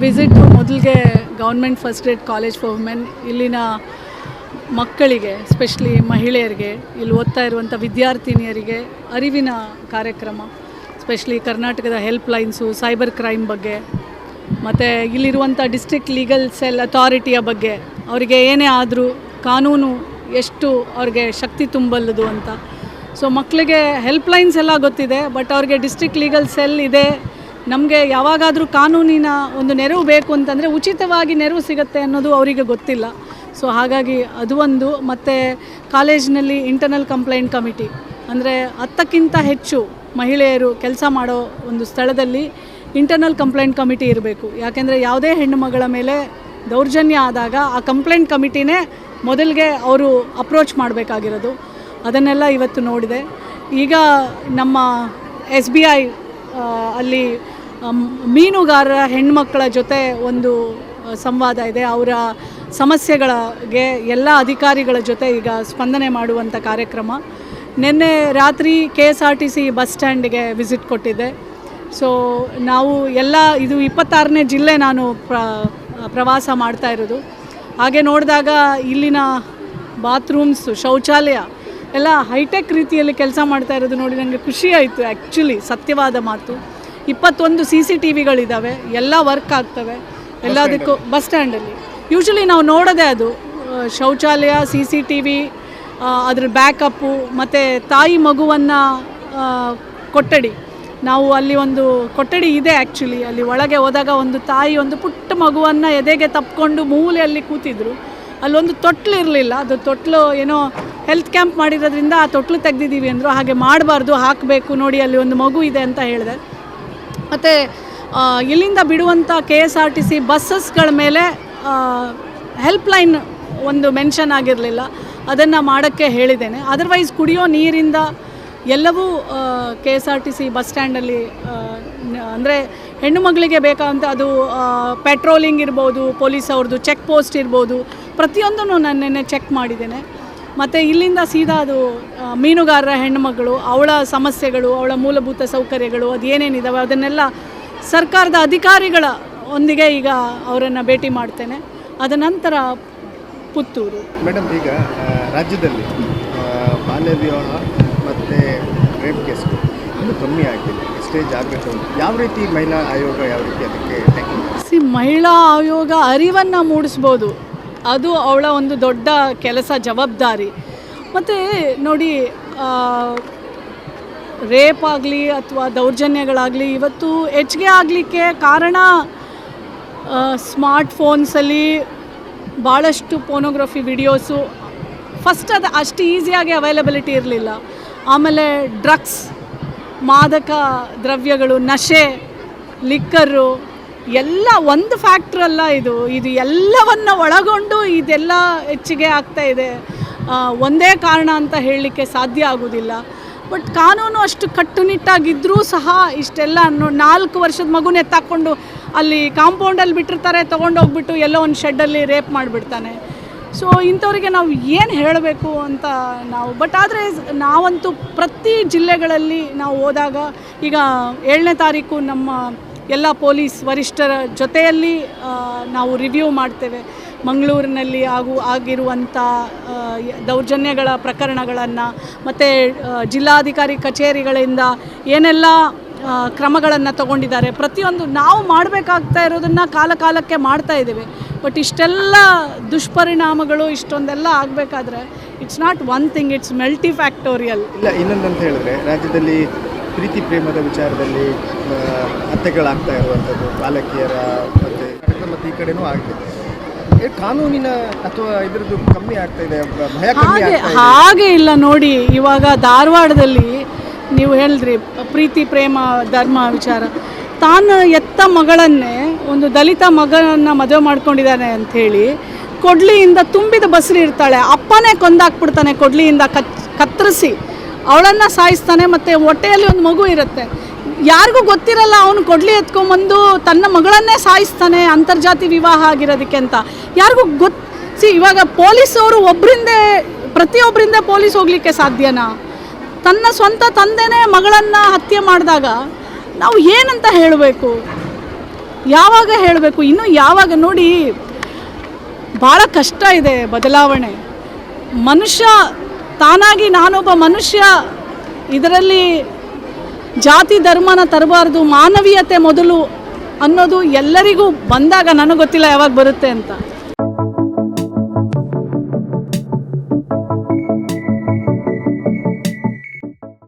Visit ಮೊದಲಿಗೆ government first grade college for women ಇಲ್ಲಿನ ಮಕ್ಕಳಿಗೆ ಸ್ಪೆಷಲಿ ಮಹಿಳೆಯರಿಗೆ ಇಲ್ಲಿ ಓದ್ತಾ ಇರುವಂಥ ವಿದ್ಯಾರ್ಥಿನಿಯರಿಗೆ ಅರಿವಿನ ಕಾರ್ಯಕ್ರಮ, ಸ್ಪೆಷಲಿ ಕರ್ನಾಟಕದ ಹೆಲ್ಪ್ ಲೈನ್ಸು, ಸೈಬರ್ ಕ್ರೈಮ್ ಬಗ್ಗೆ, ಮತ್ತು ಇಲ್ಲಿರುವಂಥ ಡಿಸ್ಟ್ರಿಕ್ಟ್ ಲೀಗಲ್ ಸೆಲ್ ಅಥಾರಿಟಿಯ ಬಗ್ಗೆ, ಅವರಿಗೆ ಏನೇ ಆದರೂ ಕಾನೂನು ಎಷ್ಟು ಅವ್ರಿಗೆ ಶಕ್ತಿ ತುಂಬಲ್ಲದು ಅಂತ. ಸೊ ಮಕ್ಕಳಿಗೆ ಹೆಲ್ಪ್ ಲೈನ್ಸ್ ಎಲ್ಲ ಗೊತ್ತಿದೆ, ಬಟ್ ಅವ್ರಿಗೆ ಡಿಸ್ಟ್ರಿಕ್ಟ್ ಲೀಗಲ್ ಸೆಲ್ ಇದೆ, ನಮಗೆ ಯಾವಾಗಾದರೂ ಕಾನೂನಿನ ಒಂದು ನೆರವು ಬೇಕು ಅಂತಂದರೆ ಉಚಿತವಾಗಿ ನೆರವು ಸಿಗುತ್ತೆ ಅನ್ನೋದು ಅವರಿಗೆ ಗೊತ್ತಿಲ್ಲ. ಸೊ ಹಾಗಾಗಿ ಅದು ಒಂದು. ಮತ್ತು ಕಾಲೇಜಿನಲ್ಲಿ ಇಂಟರ್ನಲ್ ಕಂಪ್ಲೇಂಟ್ ಕಮಿಟಿ ಅಂದರೆ 10ಕ್ಕಿಂತ ಹೆಚ್ಚು ಮಹಿಳೆಯರು ಕೆಲಸ ಮಾಡೋ ಒಂದು ಸ್ಥಳದಲ್ಲಿ ಇಂಟರ್ನಲ್ ಕಂಪ್ಲೇಂಟ್ ಕಮಿಟಿ ಇರಬೇಕು. ಯಾಕೆಂದರೆ ಯಾವುದೇ ಹೆಣ್ಣು ಮಗಳ ಮೇಲೆ ದೌರ್ಜನ್ಯ ಆದಾಗ ಆ ಕಂಪ್ಲೇಂಟ್ ಕಮಿಟಿನೇ ಮೊದಲಿಗೆ ಅವರು ಅಪ್ರೋಚ್ ಮಾಡಬೇಕಾಗಿರೋದು. ಅದನ್ನೆಲ್ಲ ಇವತ್ತು ನೋಡಿದೆ. ಈಗ ನಮ್ಮ SBI ಅಲ್ಲಿ ಮೀನುಗಾರರ ಹೆಣ್ಮಕ್ಕಳ ಜೊತೆ ಒಂದು ಸಂವಾದ ಇದೆ. ಅವರ ಸಮಸ್ಯೆಗಳಿಗೆ ಎಲ್ಲ ಅಧಿಕಾರಿಗಳ ಜೊತೆ ಈಗ ಸ್ಪಂದನೆ ಮಾಡುವಂಥ ಕಾರ್ಯಕ್ರಮ. ನಿನ್ನೆ ರಾತ್ರಿ KSRTC ಬಸ್ ಸ್ಟ್ಯಾಂಡಿಗೆ ವಿಸಿಟ್ ಕೊಟ್ಟಿದ್ದೆ. ಸೊ ನಾವು ಎಲ್ಲ ಇದು 26ನೇ ಜಿಲ್ಲೆ ನಾನು ಪ್ರವಾಸ ಮಾಡ್ತಾ ಇರೋದು. ಹಾಗೆ ನೋಡಿದಾಗ ಇಲ್ಲಿನ ಬಾತ್ರೂಮ್ಸು, ಶೌಚಾಲಯ ಎಲ್ಲ ಹೈಟೆಕ್ ರೀತಿಯಲ್ಲಿ ಕೆಲಸ ಮಾಡ್ತಾ ಇರೋದು ನೋಡಿ ನನಗೆ ಖುಷಿ ಆಯಿತು. ಆ್ಯಕ್ಚುಲಿ ಸತ್ಯವಾದ ಮಾತು. 21 CCTVಗಳಿದ್ದಾವೆ, ಎಲ್ಲ ವರ್ಕ್ ಆಗ್ತವೆ ಎಲ್ಲದಕ್ಕೂ. ಬಸ್ ಸ್ಟ್ಯಾಂಡಲ್ಲಿ ಯೂಶ್ವಲಿ ನಾವು ನೋಡೋದೇ ಅದು ಶೌಚಾಲಯ, CCTV, ಅದ್ರ ಬ್ಯಾಕಪ್ಪು, ಮತ್ತು ತಾಯಿ ಮಗುವನ್ನು ಕೊಠಡಿ. ನಾವು ಅಲ್ಲಿ ಒಂದು ಕೊಠಡಿ ಇದೆ ಆ್ಯಕ್ಚುಲಿ. ಅಲ್ಲಿ ಒಳಗೆ ಹೋದಾಗ ಒಂದು ತಾಯಿ ಒಂದು ಪುಟ್ಟ ಮಗುವನ್ನು ಎದೆಗೆ ತಪ್ಪಿಕೊಂಡು ಮೂಲೆಯಲ್ಲಿ ಕೂತಿದ್ರು. ಅಲ್ಲೊಂದು ತೊಟ್ಲು ಇರಲಿಲ್ಲ. ಅದು ತೊಟ್ಲು ಏನೋ ಹೆಲ್ತ್ ಕ್ಯಾಂಪ್ ಮಾಡಿರೋದ್ರಿಂದ ಆ ತೊಟ್ಲು ತೆಗೆದಿದ್ದೀವಿ ಅಂದರು. ಹಾಗೆ ಮಾಡಬಾರ್ದು, ಹಾಕಬೇಕು, ನೋಡಿ ಅಲ್ಲಿ ಒಂದು ಮಗು ಇದೆ ಅಂತ ಹೇಳಿದೆ. ಮತ್ತು ಇಲ್ಲಿಂದ ಬಿಡುವಂಥ KSRTC ಬಸ್ಸಸ್ಗಳ ಮೇಲೆ ಹೆಲ್ಪ್ ಲೈನ್ ಒಂದು ಮೆನ್ಷನ್ ಆಗಿರಲಿಲ್ಲ, ಅದನ್ನು ಮಾಡೋಕ್ಕೆ ಹೇಳಿದ್ದೇನೆ. ಅದರ್ವೈಸ್ ಕುಡಿಯೋ ನೀರಿಂದ ಎಲ್ಲವೂ KSRTC ಬಸ್ ಸ್ಟ್ಯಾಂಡಲ್ಲಿ ಅಂದರೆ ಹೆಣ್ಣು ಮಗಳಿಗೆ ಬೇಕಾದಂಥ ಅದು ಪೆಟ್ರೋಲಿಂಗ್ ಇರ್ಬೋದು, ಪೊಲೀಸ್ ಅವ್ರದ್ದು ಚೆಕ್ ಪೋಸ್ಟ್ ಇರ್ಬೋದು, ಪ್ರತಿಯೊಂದನ್ನು ನಾನು ನಿನ್ನೆ ಚೆಕ್ ಮಾಡಿದ್ದೇನೆ. ಮತ್ತು ಇಲ್ಲಿಂದ ಸೀದಾ ಅದು ಮೀನುಗಾರರ ಹೆಣ್ಣುಮಗಳು, ಅವಳ ಸಮಸ್ಯೆಗಳು, ಅವಳ ಮೂಲಭೂತ ಸೌಕರ್ಯಗಳು ಅದು ಏನೇನಿದ್ದಾವೆ ಅದನ್ನೆಲ್ಲ ಸರ್ಕಾರದ ಅಧಿಕಾರಿಗಳ ಒಂದಿಗೆ ಈಗ ಅವರನ್ನು ಭೇಟಿ ಮಾಡ್ತೇನೆ. ಅದ ನಂತರ ಪುತ್ತೂರು. ಮೇಡಮ್, ಈಗ ರಾಜ್ಯದಲ್ಲಿ ಬಾಲ್ಯ ವಿವಾಹ ಮತ್ತು ರೇಪ್ ಕೇಸ್ಗಳು ಇನ್ನೂ ಕಮ್ಮಿ ಆಗಿದೆ, ಸ್ಟೇಜ್ ಆಗಬೇಕು. ಯಾವ ರೀತಿ ಮಹಿಳಾ ಆಯೋಗ ಯಾವ ರೀತಿ ಅದಕ್ಕೆ ಮಹಿಳಾ ಆಯೋಗ ಅರಿವನ್ನು ಮೂಡಿಸ್ಬೋದು, ಅದು ಅವಳ ಒಂದು ದೊಡ್ಡ ಕೆಲಸ, ಜವಾಬ್ದಾರಿ. ಮತ್ತು ನೋಡಿ, ರೇಪ್ ಆಗಲಿ ಅಥವಾ ದೌರ್ಜನ್ಯಗಳಾಗಲಿ ಇವತ್ತು ಹೆಚ್ಚಿಗೆ ಆಗಲಿಕ್ಕೆ ಕಾರಣ ಸ್ಮಾರ್ಟ್ಫೋನ್ಸಲ್ಲಿ ಭಾಳಷ್ಟು ಪೋರ್ನೋಗ್ರಫಿ ವಿಡಿಯೋಸು. ಫಸ್ಟ್ ಅದು ಅಷ್ಟು ಈಸಿಯಾಗಿ ಅವೈಲಬಿಲಿಟಿ ಇರಲಿಲ್ಲ. ಆಮೇಲೆ ಡ್ರಗ್ಸ್, ಮಾದಕ ದ್ರವ್ಯಗಳು, ನಶೆ, ಲಿಕ್ಕರು ಎಲ್ಲ ಒಂದು ಫ್ಯಾಕ್ಟ್ರಲ್ಲ. ಇದು ಎಲ್ಲವನ್ನು ಒಳಗೊಂಡು ಇದೆಲ್ಲ ಹೆಚ್ಚಿಗೆ ಆಗ್ತಾಯಿದೆ. ಒಂದೇ ಕಾರಣ ಅಂತ ಹೇಳಲಿಕ್ಕೆ ಸಾಧ್ಯ ಆಗೋದಿಲ್ಲ. ಬಟ್ ಕಾನೂನು ಅಷ್ಟು ಕಟ್ಟುನಿಟ್ಟಾಗಿದ್ದರೂ ಸಹ ಇಷ್ಟೆಲ್ಲ 4 ವರ್ಷದ ಮಗುನೇ ಎತ್ತಾಕ್ಕೊಂಡು ಅಲ್ಲಿ ಕಾಂಪೌಂಡಲ್ಲಿ ಬಿಟ್ಟಿರ್ತಾರೆ, ತೊಗೊಂಡೋಗ್ಬಿಟ್ಟು ಎಲ್ಲೋ ಒಂದು ಶೆಡ್ಡಲ್ಲಿ ರೇಪ್ ಮಾಡಿಬಿಡ್ತಾನೆ. ಸೊ ಇಂಥವ್ರಿಗೆ ನಾವು ಏನು ಹೇಳಬೇಕು ಅಂತ ನಾವು. ಬಟ್ ಆದರೆ ನಾವಂತೂ ಪ್ರತಿ ಜಿಲ್ಲೆಗಳಲ್ಲಿ ನಾವು ಹೋದಾಗ, ಈಗ 7ನೇ ತಾರೀಕು ನಮ್ಮ ಎಲ್ಲ ಪೊಲೀಸ್ ವರಿಷ್ಠರ ಜೊತೆಯಲ್ಲಿ ನಾವು ರಿವ್ಯೂ ಮಾಡ್ತೇವೆ. ಮಂಗಳೂರಿನಲ್ಲಿ ಆಗಿರುವಂಥ ದೌರ್ಜನ್ಯಗಳ ಪ್ರಕರಣಗಳನ್ನು ಮತ್ತು ಜಿಲ್ಲಾಧಿಕಾರಿ ಕಚೇರಿಗಳಿಂದ ಏನೆಲ್ಲ ಕ್ರಮಗಳನ್ನು ತಗೊಂಡಿದ್ದಾರೆ, ಪ್ರತಿಯೊಂದು ನಾವು ಮಾಡಬೇಕಾಗ್ತಾ ಇರೋದನ್ನು ಕಾಲಕ್ಕೆ ಮಾಡ್ತಾ ಇದ್ದೇವೆ. ಬಟ್ ಇಷ್ಟೆಲ್ಲ ದುಷ್ಪರಿಣಾಮಗಳು ಇಷ್ಟೊಂದೆಲ್ಲ ಆಗಬೇಕಾದ್ರೆ it's not one thing, it's multi factorial. ಇಲ್ಲ, ಇನ್ನೊಂದಂತ ಹೇಳಿದ್ರೆ ರಾಜ್ಯದಲ್ಲಿ ಪ್ರೀತಿ ಪ್ರೇಮದ ವಿಚಾರದಲ್ಲಿ ಹತ್ಯೆಗಳಾಗ್ತಾ ಇರುವಂಥದ್ದು ಬಾಲಕಿಯರ ಮತ್ತು ಈ ಕಡೆನೂ ಆಗಿದೆ. ಕಾನೂನಿನ ಅಥವಾ ಇದರದ್ದು ಕಮ್ಮಿ ಆಗ್ತಾ ಇದೆ, ಭಯ ಕಮ್ಮಿ ಆಗ್ತಾ ಇದೆ. ಹಾಗೆ ಇಲ್ಲ ನೋಡಿ, ಇವಾಗ ಧಾರವಾಡದಲ್ಲಿ ನೀವು ಹೇಳಿದ್ರಿ ಪ್ರೀತಿ ಪ್ರೇಮ ಧರ್ಮ ವಿಚಾರ. ತಾನು ಎತ್ತ ಮಗಳನ್ನೇ ಒಂದು ದಲಿತ ಮಗನನ್ನು ಮದುವೆ ಮಾಡ್ಕೊಂಡಿದ್ದಾನೆ ಅಂಥೇಳಿ ಕೊಡ್ಲಿಯಿಂದ ತುಂಬಿದ ಬಸ್ರಿ ಇರ್ತಾಳೆ, ಅಪ್ಪನೇ ಕೊಂದಾಕ್ಬಿಡ್ತಾನೆ, ಕೊಡ್ಲಿಯಿಂದ ಕತ್ತರಿಸಿ ಅವಳನ್ನು ಸಾಯಿಸ್ತಾನೆ. ಮತ್ತು ಹೊಟ್ಟೆಯಲ್ಲಿ ಒಂದು ಮಗು ಇರುತ್ತೆ, ಯಾರಿಗೂ ಗೊತ್ತಿರಲ್ಲ, ಅವನು ಕೊಡ್ಲಿ ಎತ್ಕೊಂಬಂದು ತನ್ನ ಮಗಳನ್ನೇ ಸಾಯಿಸ್ತಾನೆ ಅಂತರ್ಜಾತಿ ವಿವಾಹ ಆಗಿರೋದಕ್ಕೆ ಅಂತ. ಯಾರಿಗೂ ಇವಾಗ ಪೊಲೀಸವರು ಪ್ರತಿಯೊಬ್ಬರಿಂದ ಪೊಲೀಸ್ ಹೋಗಲಿಕ್ಕೆ ಸಾಧ್ಯನಾ? ತನ್ನ ಸ್ವಂತ ತಂದೆನೇ ಮಗಳನ್ನು ಹತ್ಯೆ ಮಾಡಿದಾಗ ನಾವು ಏನಂತ ಹೇಳಬೇಕು? ಯಾವಾಗ ಹೇಳಬೇಕು, ಇನ್ನೂ ಯಾವಾಗ? ನೋಡಿ, ಭಾಳ ಕಷ್ಟ ಇದೆ ಬದಲಾವಣೆ. ಮನುಷ್ಯ ತಾನಾಗಿ ನಾನೊಬ್ಬ ಮನುಷ್ಯ ಇದರಲ್ಲಿ ಜಾತಿ ಧರ್ಮನ ತರಬಾರ್ದು, ಮಾನವೀಯತೆ ಮೊದಲು ಅನ್ನೋದು ಎಲ್ಲರಿಗೂ ಬಂದಾಗ ನನಗೆ ಗೊತ್ತಿಲ್ಲ ಯಾವಾಗ ಬರುತ್ತೆ ಅಂತ.